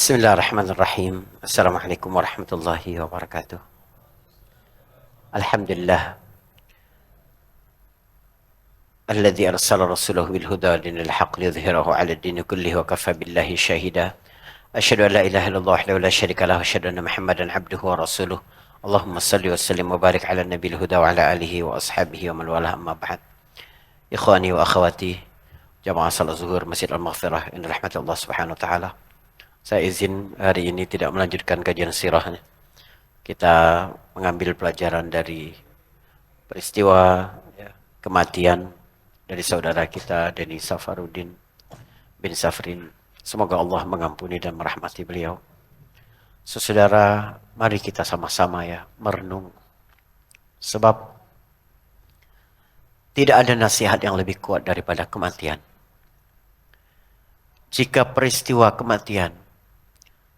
Bismillahirrahmanirrahim. Assalamualaikum warahmatullahi wabarakatuh. Alhamdulillah. Alladzi arsala rasulahu bil huda dinil haqq liyudhhirahu 'ala ad-din kullihi wa kafa billahi shahida. Asyhadu an la ilaha illallah wahdahu la syarika lahu wa asyhadu anna Muhammadan 'abduhu wa rasuluh. Allahumma shalli wa sallim wa barik 'ala nabiyil huda wa 'ala alihi wa ashabihi wa man walah amma ba'd. Ikhwani wa akhwati, jamaah salat zuhur Masjid Al-Maghfirah in rahmatillah subhanahu wa ta'ala. Saya izin hari ini tidak melanjutkan kajian sirahnya. Kita mengambil pelajaran dari peristiwa kematian dari saudara kita Denny Safarudin bin Safrin. Semoga Allah mengampuni dan merahmati beliau. Saudara, mari kita sama-sama merenung. Sebab tidak ada nasihat yang lebih kuat daripada kematian. Jika peristiwa kematian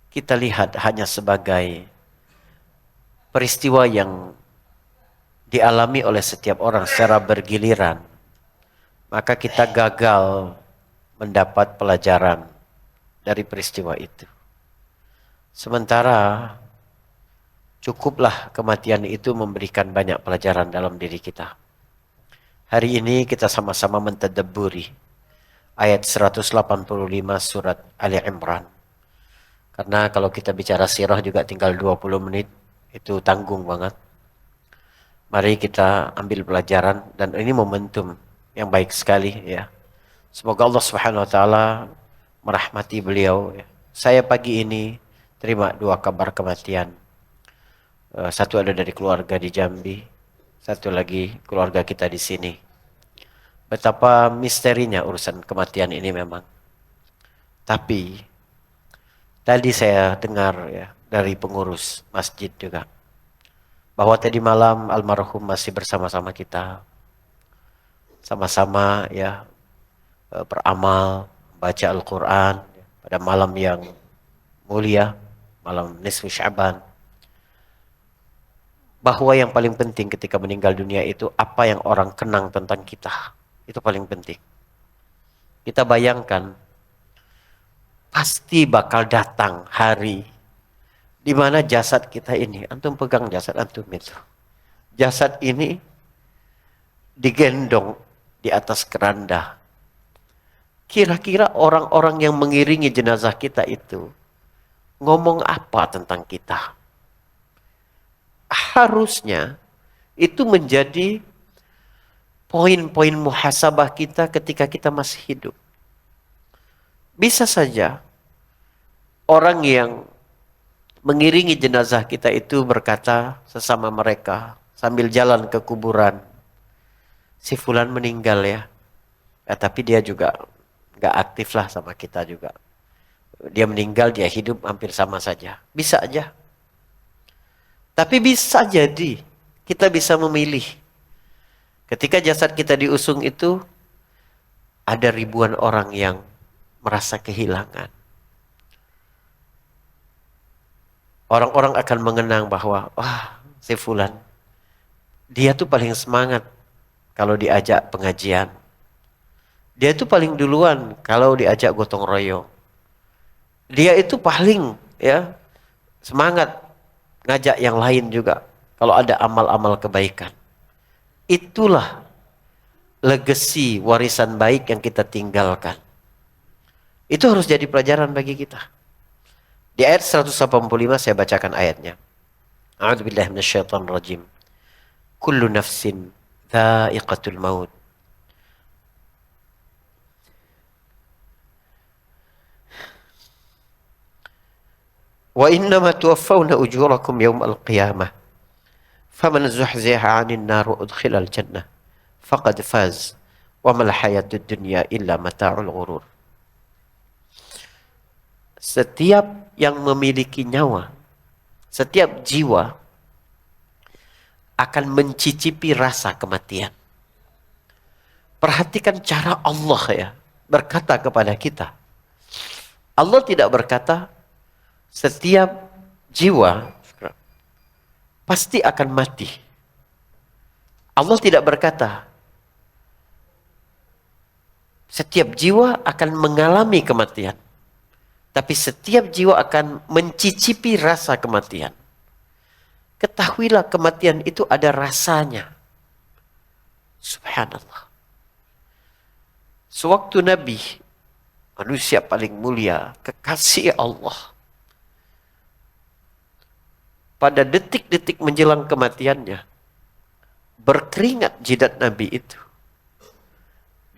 kita lihat hanya sebagai peristiwa yang dialami oleh setiap orang secara bergiliran, maka kita gagal mendapat pelajaran dari peristiwa itu. Sementara cukuplah kematian itu memberikan banyak pelajaran dalam diri kita. Hari ini kita sama-sama mentadabburi ayat 185 surat Ali Imran. Karena kalau kita bicara sirah juga tinggal 20 menit, itu tanggung banget. Mari kita ambil pelajaran dan ini momentum yang baik sekali ya. Semoga Allah Subhanahu wa taala merahmati beliau ya. Saya pagi ini terima 2 kabar kematian. Satu ada dari keluarga di Jambi, satu lagi keluarga kita di sini. Betapa misterinya urusan kematian ini memang. Tapi tadi saya dengar ya dari pengurus masjid juga bahwa tadi malam almarhum masih bersama-sama kita. Sama-sama beramal, baca Al-Quran pada malam yang mulia, malam nisfu Sya'ban. Bahwa yang paling penting ketika meninggal dunia itu apa yang orang kenang tentang kita. Itu paling penting. Kita bayangkan pasti bakal datang hari di mana jasad kita ini, antum pegang jasad antum itu. Jasad ini digendong di atas keranda. Kira-kira orang-orang yang mengiringi jenazah kita itu ngomong apa tentang kita? Harusnya itu menjadi poin-poin muhasabah kita ketika kita masih hidup. Bisa saja orang yang mengiringi jenazah kita itu berkata sesama mereka sambil jalan ke kuburan, si fulan meninggal ya. Tapi dia juga gak aktif lah sama kita juga. Dia meninggal, dia hidup hampir sama saja. Bisa aja. Tapi bisa jadi kita bisa memilih. Ketika jasad kita diusung itu ada ribuan orang yang merasa kehilangan. Orang-orang akan mengenang bahwa wah, si fulan dia tuh paling semangat kalau diajak pengajian. Dia itu paling duluan kalau diajak gotong royong. Dia itu paling semangat ngajak yang lain juga kalau ada amal-amal kebaikan. Itulah legacy warisan baik yang kita tinggalkan. Itu harus jadi pelajaran bagi kita. Di ayat 185 saya bacakan ayatnya. A'udzubillahi minasyaitonir rajim. Kullu nafsin dha'iqatul maut. Wa innama tuwaffawna ujurakum yawmal qiyamah. Faman zuhziha 'anil nar wa udkhilal jannah faqad faz. Wa mal hayatud dunya illa mata'ul ghurur. Setiap yang memiliki nyawa, setiap jiwa akan mencicipi rasa kematian. Perhatikan cara Allah berkata kepada kita. Allah tidak berkata setiap jiwa pasti akan mati. Allah tidak berkata setiap jiwa akan mengalami kematian. Tapi setiap jiwa akan mencicipi rasa kematian. Ketahuilah kematian itu ada rasanya. Subhanallah. Sewaktu Nabi, manusia paling mulia, kekasih Allah, pada detik-detik menjelang kematiannya, berkeringat jidat Nabi itu.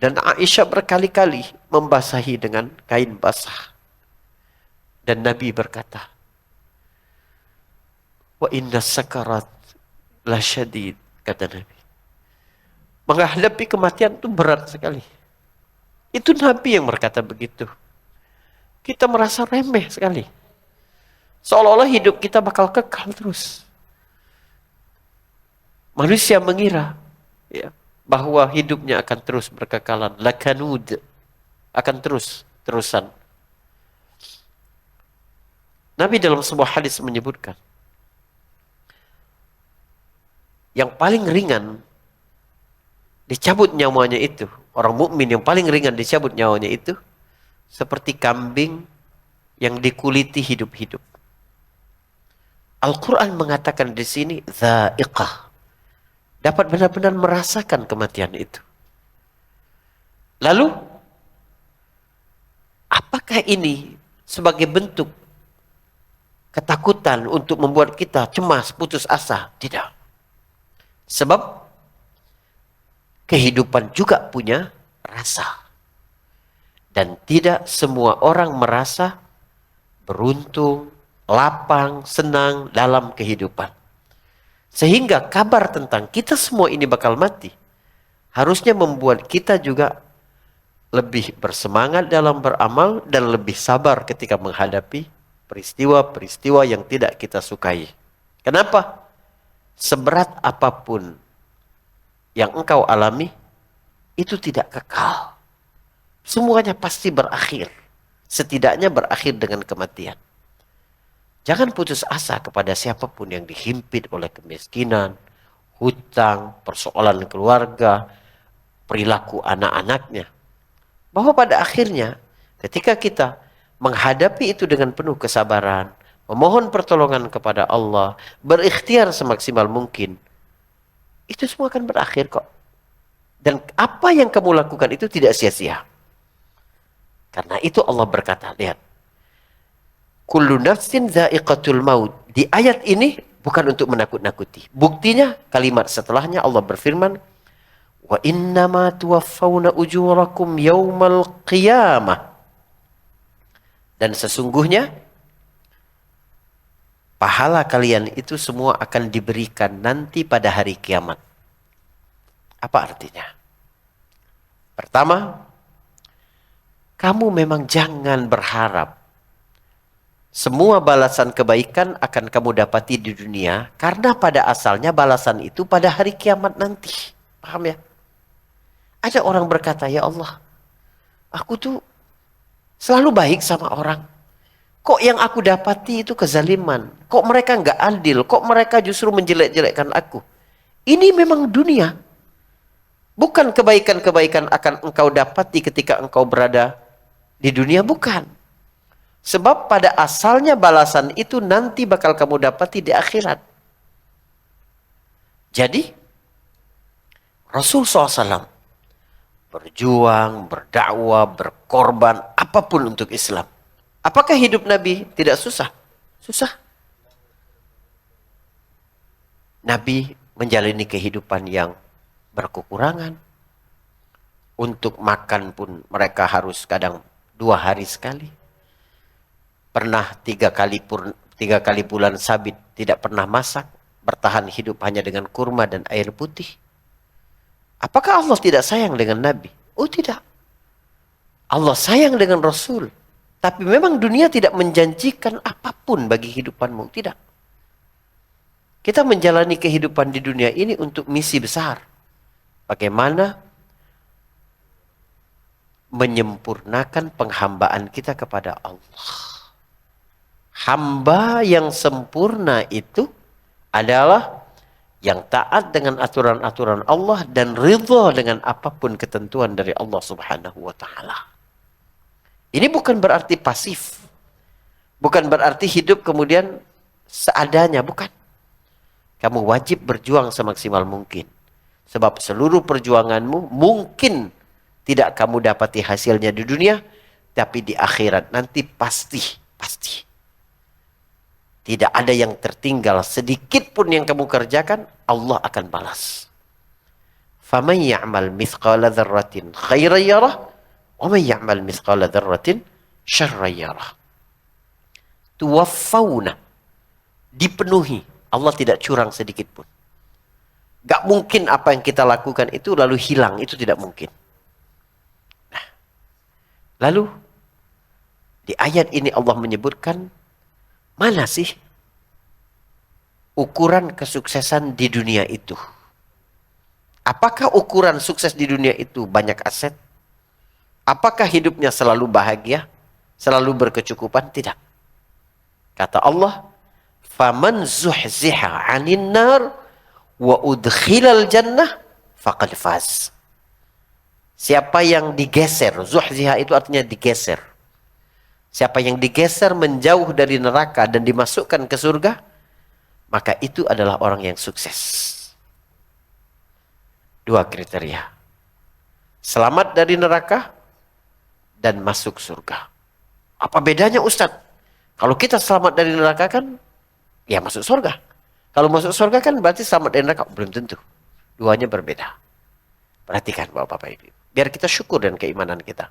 Dan Aisyah berkali-kali membasahi dengan kain basah. Dan Nabi berkata, wa inna sakarat la syadid, kata Nabi. Menghadapi kematian itu berat sekali. Itu Nabi yang berkata begitu. Kita merasa remeh sekali. Seolah-olah hidup kita bakal kekal terus. Manusia mengira ya, bahwa hidupnya akan terus berkekalan. Lakanud. Akan terusan. Nabi dalam sebuah hadis menyebutkan, yang paling ringan dicabut nyawanya itu, orang mukmin yang paling ringan dicabut nyawanya itu, seperti kambing yang dikuliti hidup-hidup. Al-Quran mengatakan di sini, dha'iqah. Dapat benar-benar merasakan kematian itu. Lalu, apakah ini sebagai bentuk ketakutan untuk membuat kita cemas, putus asa? Tidak. Sebab kehidupan juga punya rasa. Dan tidak semua orang merasa beruntung, lapang, senang dalam kehidupan. Sehingga kabar tentang kita semua ini bakal mati harusnya membuat kita juga lebih bersemangat dalam beramal dan lebih sabar ketika menghadapi peristiwa-peristiwa yang tidak kita sukai. Kenapa? Seberat apapun yang engkau alami, itu tidak kekal. Semuanya pasti berakhir. Setidaknya berakhir dengan kematian. Jangan putus asa kepada siapapun yang dihimpit oleh kemiskinan, hutang, persoalan keluarga, perilaku anak-anaknya. Bahwa pada akhirnya, ketika kita menghadapi itu dengan penuh kesabaran, memohon pertolongan kepada Allah, berikhtiar semaksimal mungkin, itu semua akan berakhir kok. Dan apa yang kamu lakukan itu tidak sia-sia. Karena itu Allah berkata, lihat. Kullu nafsin dha'iqatul maut. Di ayat ini bukan untuk menakut-nakuti. Buktinya kalimat setelahnya Allah berfirman, wa innama tuwaffawna ujurakum yawmal qiyamah. Dan sesungguhnya pahala kalian itu semua akan diberikan nanti pada hari kiamat. Apa artinya? Pertama, kamu memang jangan berharap semua balasan kebaikan akan kamu dapati di dunia, karena pada asalnya balasan itu pada hari kiamat nanti. Paham ya? Ada orang berkata, ya Allah, aku tuh selalu baik sama orang. Kok yang aku dapati itu kezaliman? Kok mereka nggak adil? Kok mereka justru menjelek-jelekkan aku? Ini memang dunia. Bukan kebaikan-kebaikan akan engkau dapati ketika engkau berada di dunia, bukan. Sebab pada asalnya balasan itu nanti bakal kamu dapati di akhirat. Jadi, Rasul SAW berjuang, berdakwah, berkorban, apapun untuk Islam. Apakah hidup Nabi tidak susah? Susah. Nabi menjalani kehidupan yang berkekurangan. Untuk makan pun mereka harus kadang 2 hari sekali. Pernah 3 kali bulan sabit tidak pernah masak. Bertahan hidup hanya dengan kurma dan air putih. Apakah Allah tidak sayang dengan Nabi? Oh tidak. Allah sayang dengan Rasul. Tapi memang dunia tidak menjanjikan apapun bagi kehidupanmu. Tidak. Kita menjalani kehidupan di dunia ini untuk misi besar. Bagaimana menyempurnakan penghambaan kita kepada Allah. Hamba yang sempurna itu adalah yang taat dengan aturan-aturan Allah dan ridha dengan apapun ketentuan dari Allah Subhanahu wa taala. Ini bukan berarti pasif. Bukan berarti hidup kemudian seadanya, bukan. Kamu wajib berjuang semaksimal mungkin. Sebab seluruh perjuanganmu mungkin tidak kamu dapati hasilnya di dunia, tapi di akhirat nanti pasti, pasti. Tidak ada yang tertinggal, sedikit pun yang kamu kerjakan, Allah akan balas. فَمَنْ يَعْمَلْ مِثْقَالَ ذَرَّةٍ خَيْرًا يَرَهُ وَمَنْ يَعْمَلْ مِثْقَالَ ذَرَّةٍ شَرًّا يَرَهُ. Tuwaffawna, dipenuhi. Allah tidak curang sedikit pun. Gak mungkin apa yang kita lakukan itu lalu hilang, itu tidak mungkin. Nah, lalu di ayat ini Allah menyebutkan, mana sih ukuran kesuksesan di dunia itu? Apakah ukuran sukses di dunia itu banyak aset? Apakah hidupnya selalu bahagia? Selalu berkecukupan? Tidak. Kata Allah, "Faman zuhziha 'anil nar wa udkhilal jannah faqad faz." Siapa yang digeser, zuhziha itu artinya digeser. Siapa yang digeser menjauh dari neraka dan dimasukkan ke surga, maka itu adalah orang yang sukses. Dua kriteria. Selamat dari neraka dan masuk surga. Apa bedanya Ustadz? Kalau kita selamat dari neraka kan, ya masuk surga. Kalau masuk surga kan berarti selamat dari neraka. Belum tentu. Duanya berbeda. Perhatikan Bapak-Bapak Ibu. Biar kita syukur dengan keimanan kita.